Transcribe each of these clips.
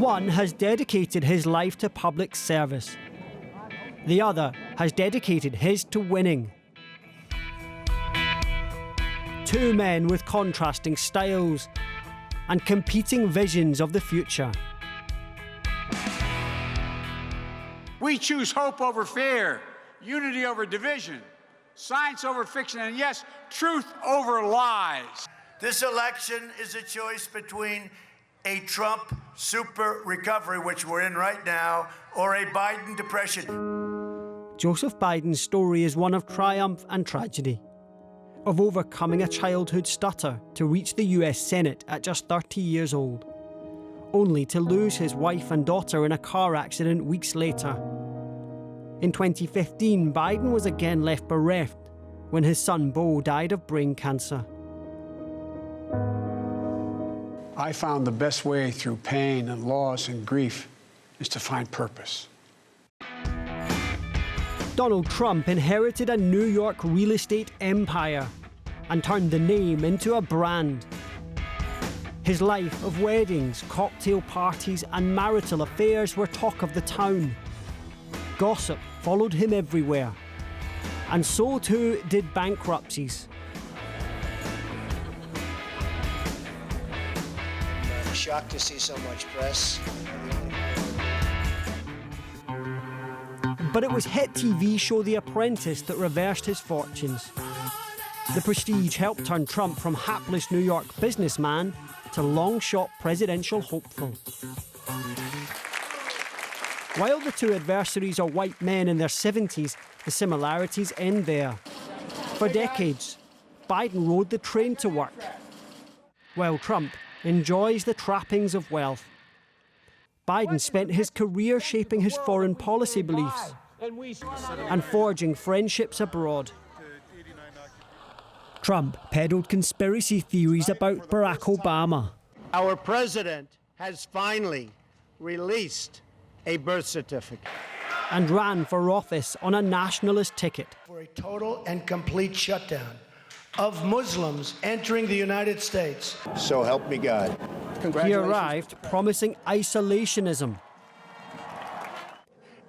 One has dedicated his life to public service. The other has dedicated his to winning. Two men with contrasting styles and competing visions of the future. We choose hope over fear, unity over division, science over fiction, and yes, truth over lies. This election is a choice between a Trump super recovery, which we're in right now, or a Biden depression. Joseph Biden's story is one of triumph and tragedy, of overcoming a childhood stutter to reach the US Senate at just 30 years old, only to lose his wife and daughter in a car accident weeks later. In 2015, Biden was again left bereft when his son Beau died of brain cancer. I found the best way through pain and loss and grief is to find purpose. Donald Trump inherited a New York real estate empire and turned the name into a brand. His life of weddings, cocktail parties and marital affairs were talk of the town. Gossip followed him everywhere. And so too did bankruptcies. Shocked to see so much press. But it was hit TV show The Apprentice that reversed his fortunes. The prestige helped turn Trump from hapless New York businessman to long-shot presidential hopeful. While the two adversaries are white men in their 70s, the similarities end there. For decades, Biden rode the train to work, while Trump enjoys the trappings of wealth. Biden spent his career shaping his foreign policy beliefs and forging friendships abroad. Trump peddled conspiracy theories about Barack Obama. Our president has finally released a birth certificate. And ran for office on a nationalist ticket. For a total and complete shutdown of Muslims entering the United States. So help me God. He arrived promising isolationism.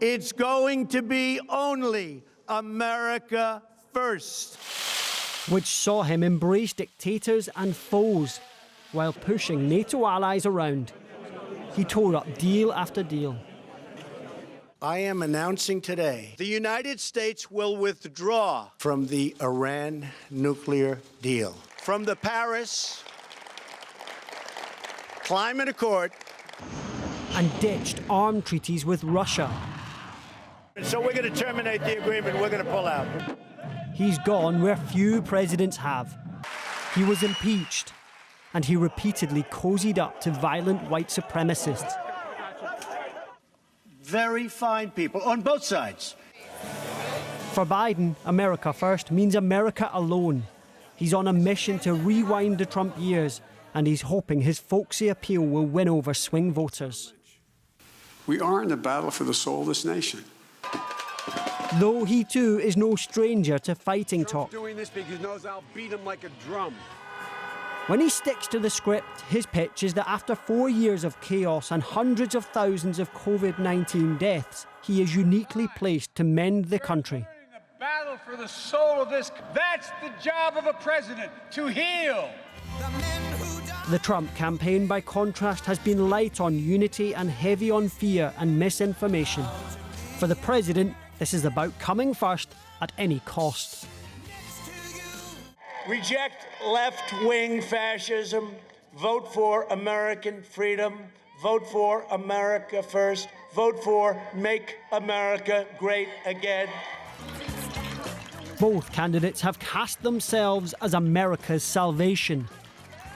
It's going to be only America first. Which saw him embrace dictators and foes while pushing NATO allies around. He tore up deal after deal. I am announcing today The United States will withdraw from the Iran nuclear deal, from the Paris Climate Accord, and ditched armed treaties with Russia. so we're going to terminate the agreement. We're going to pull out. He's gone where few presidents have. He was impeached, and he repeatedly cozied up to violent white supremacists. Very fine people on both sides. For Biden, America first means America alone. He's on a mission to rewind the Trump years, and he's hoping his folksy appeal will win over swing voters. We are in the battle for the soul of this nation. Though he too is no stranger to fighting talk. Doing this because he knows I'll beat him like a drum. When he sticks to the script, his pitch is that after 4 years of chaos and hundreds of thousands of COVID-19 deaths, he is uniquely placed to mend the country. The battle for the soul of this, that's the job of a president, to heal. The Trump campaign, by contrast, has been light on unity and heavy on fear and misinformation. For the president, this is about coming first at any cost. Reject left-wing fascism. Vote for American freedom. Vote for America first. Vote for Make America Great Again. Both candidates have cast themselves as America's salvation.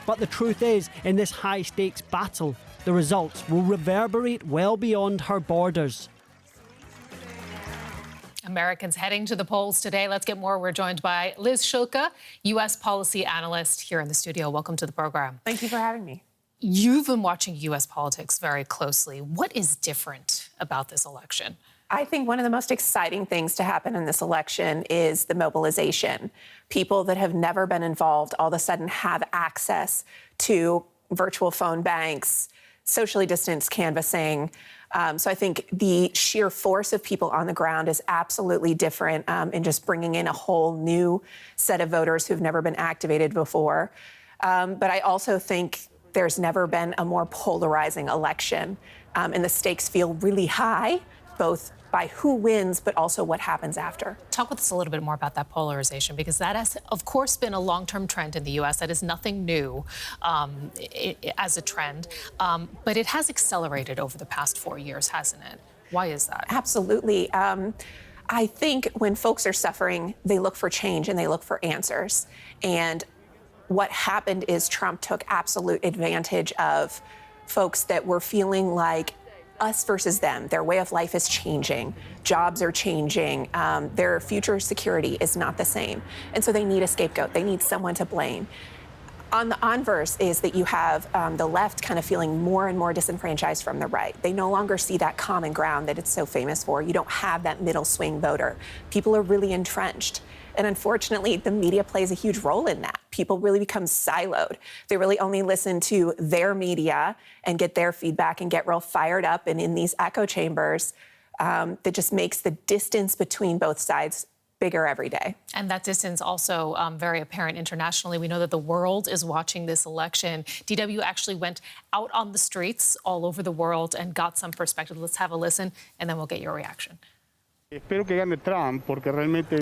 But the truth is, in this high-stakes battle, the results will reverberate well beyond her borders. Americans heading to the polls today. Let's get more. We're joined by Liz Shulka, U.S. policy analyst here in the studio. Welcome to the program. Thank you for having me. You've been watching U.S. politics very closely. What is different about this election? I think one of the most exciting things to happen in this election is the mobilization. People that have never been involved all of a sudden have access to virtual phone banks, socially distanced canvassing. So I think the sheer force of people on the ground is absolutely different in just bringing in a whole new set of voters who've never been activated before. But I also think there's never been a more polarizing election, and the stakes feel really high, both by who wins, but also what happens after. Talk with us a little bit more about that polarization, because that has, of course, been a long-term trend in the U.S. That is nothing new as a trend, but it has accelerated over the past 4 years, hasn't it? Why is that? Absolutely. I think when folks are suffering, they look for change and they look for answers. And what happened is Trump took absolute advantage of folks that were feeling like us versus them. Their way of life is changing. Jobs are changing. Their future security is not the same. And so they need a scapegoat. They need someone to blame. On the inverse is that you have the left kind of feeling more and more disenfranchised from the right. They no longer see that common ground that it's so famous for. You don't have that middle swing voter. People are really entrenched. And unfortunately, the media plays a huge role in that. People really become siloed. They really only listen to their media and get their feedback and get real fired up and in these echo chambers that just makes the distance between both sides bigger every day. And that distance also very apparent internationally. We know that the world is watching this election. DW actually went out on the streets all over the world and got some perspective. Let's have a listen, and then we'll get your reaction. I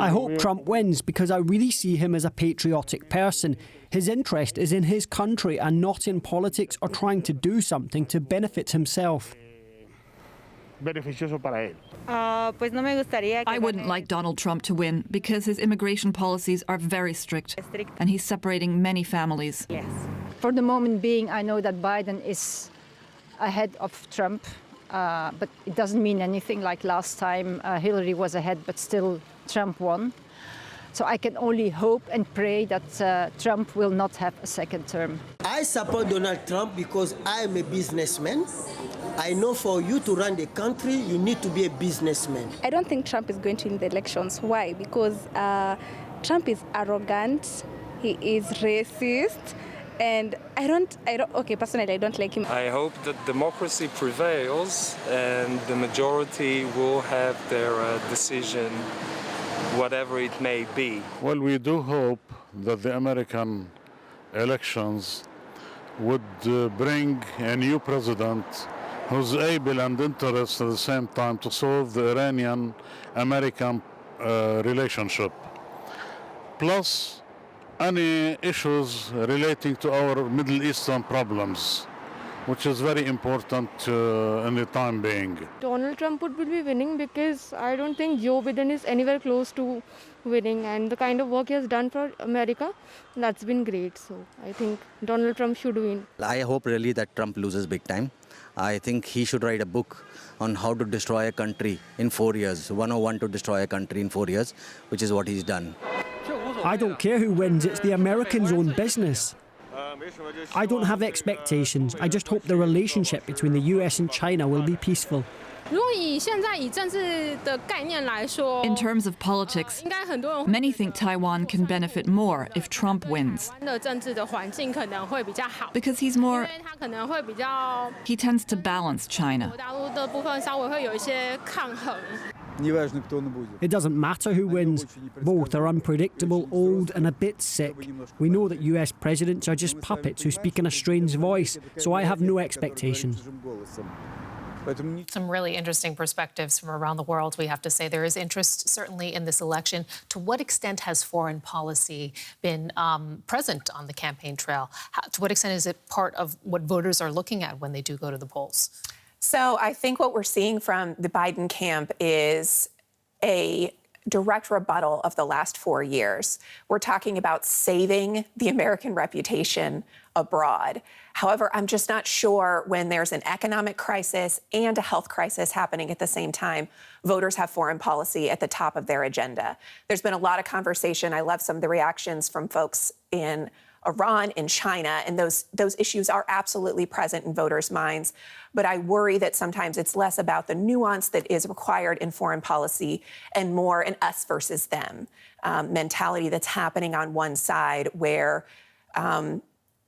hope Trump wins because I really see him as a patriotic person. His interest is in his country and not in politics or trying to do something to benefit himself. I wouldn't like Donald Trump to win because his immigration policies are very strict and he's separating many families. Yes. For the moment being, I know that Biden is ahead of Trump. But it doesn't mean anything. Like last time, Hillary was ahead, but still Trump won. So I can only hope and pray that Trump will not have a second term. I support Donald Trump because I am a businessman. I know for you to run the country, you need to be a businessman. I don't think Trump is going to win the elections. Why? Because Trump is arrogant, he is racist. And personally, I don't like him. I hope that democracy prevails and the majority will have their decision, whatever it may be. Well, we do hope that the American elections would bring a new president who's able and interested at the same time to solve the Iranian-American relationship. Plus, any issues relating to our Middle Eastern problems, which is very important in the time being. Donald Trump would be winning because I don't think Joe Biden is anywhere close to winning, and the kind of work he has done for America, that's been great. So I think Donald Trump should win. I hope really that Trump loses big time. I think he should write a book on how to destroy a country in 4 years, 101 to destroy a country in 4 years, which is what he's done. I don't care who wins, it's the Americans' own business. I don't have expectations. I just hope the relationship between the US and China will be peaceful. In terms of politics, many think Taiwan can benefit more if Trump wins. Because he's more... He tends to balance China. It doesn't matter who wins. Both are unpredictable, old and a bit sick. We know that US presidents are just puppets who speak in a strange voice, so I have no expectations. Some really interesting perspectives from around the world, we have to say. There is interest, certainly, in this election. To what extent has foreign policy been present on the campaign trail? To what extent is it part of what voters are looking at when they do go to the polls? So I think what we're seeing from the Biden camp is a direct rebuttal of the last 4 years. We're talking about saving the American reputation abroad. However, I'm just not sure when there's an economic crisis and a health crisis happening at the same time, voters have foreign policy at the top of their agenda. There's been a lot of conversation. I love some of the reactions from folks in Iran, in China, and those issues are absolutely present in voters' minds. But I worry that sometimes it's less about the nuance that is required in foreign policy and more an us versus them mentality that's happening on one side, where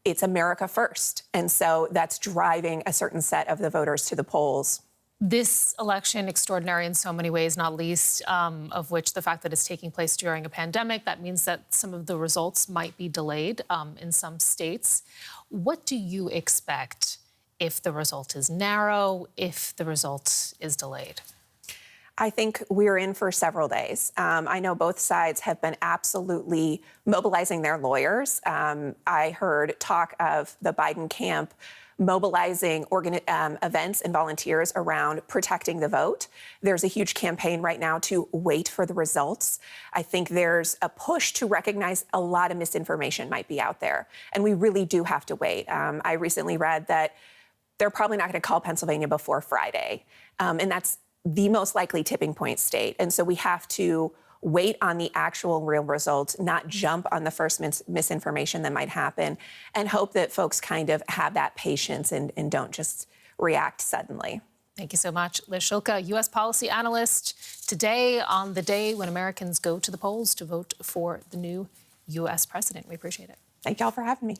it's America first. And so that's driving a certain set of the voters to the polls. This election extraordinary in so many ways, not least of which the fact that it's taking place during a pandemic. That means that some of the results might be delayed in some states. What do you expect if the result is narrow, if the result is delayed? I think we're in for several days. I know both sides have been absolutely mobilizing their lawyers. I heard talk of the Biden camp mobilizing events and volunteers around protecting the vote. There's a huge campaign right now to wait for the results. I think there's a push to recognize a lot of misinformation might be out there, and we really do have to wait. I recently read that they're probably not going to call Pennsylvania before Friday, and that's the most likely tipping point state. And so we have to wait on the actual real results, not jump on the first misinformation that might happen, and hope that folks kind of have that patience and don't just react suddenly. Thank you so much. Liz Shulka, U.S. policy analyst, today on the day when Americans go to the polls to vote for the new U.S. president. We appreciate it. Thank y'all for having me.